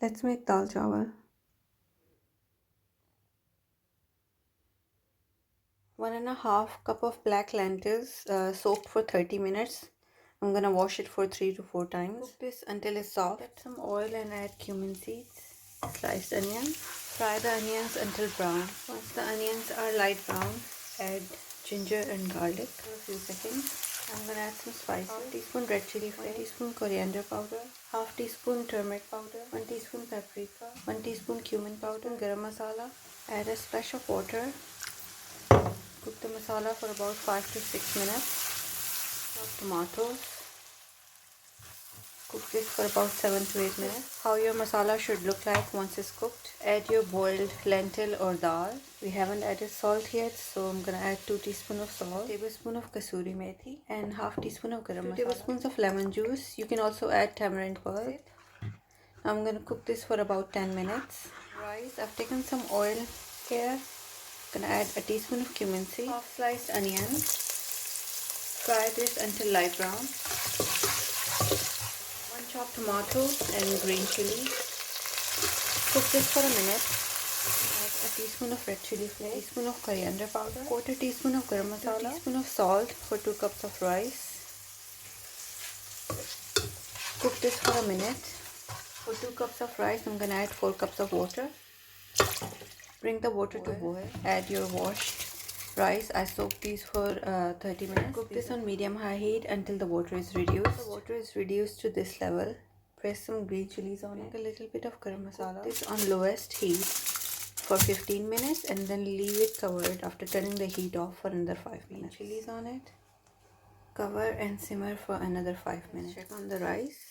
Let's make dal chawal. 1.5 cup of black lentils soaked for 30 minutes. I'm gonna wash it for 3 to 4 times. Cook this until it's soft. Add some oil and add cumin seeds, sliced onion. Fry the onions until brown. Once the onions are light brown, add ginger and garlic for a few seconds. I'm gonna add some spices. Half teaspoon red chili flakes, 1 teaspoon coriander powder, half teaspoon turmeric powder, 1 teaspoon paprika, 1 teaspoon cumin powder, garam masala. Add a splash of water. Cook the masala for about 5 to 6 minutes. Chop tomatoes. Cook this for about 7 to 8 minutes. How your masala should look like once it's cooked. Add your boiled lentil or dal. We haven't added salt yet, so I'm gonna add 2 teaspoons of salt, 1 tablespoon of kasuri methi, and half teaspoon of garam masala. 2 tablespoons of lemon juice. You can also add tamarind pulp. I'm gonna cook this for about 10 minutes. Rice. I've taken some oil here. Gonna add a teaspoon of cumin seed, half sliced onion. Fry this until light brown. 1 chopped tomato and green chili. Cook this for a minute. Add a teaspoon of red chili flakes, teaspoon of coriander powder, 1/4 teaspoon of garam masala, 2 teaspoon of salt for 2 cups of rice. Cook this for a minute. For 2 cups of rice, I'm gonna add 4 cups of water. Bring the water to boil. Add your washed rice. I soaked these for 30 minutes. Cook this on medium-high heat until the water is reduced. The water is reduced to this level. Press some green chilies on it. A little bit of garam masala. Cook this on lowest heat for 15 minutes and then leave it covered after turning the heat off for another 5 minutes. Chilies on it. Cover and simmer for another 5 minutes. Check on the rice.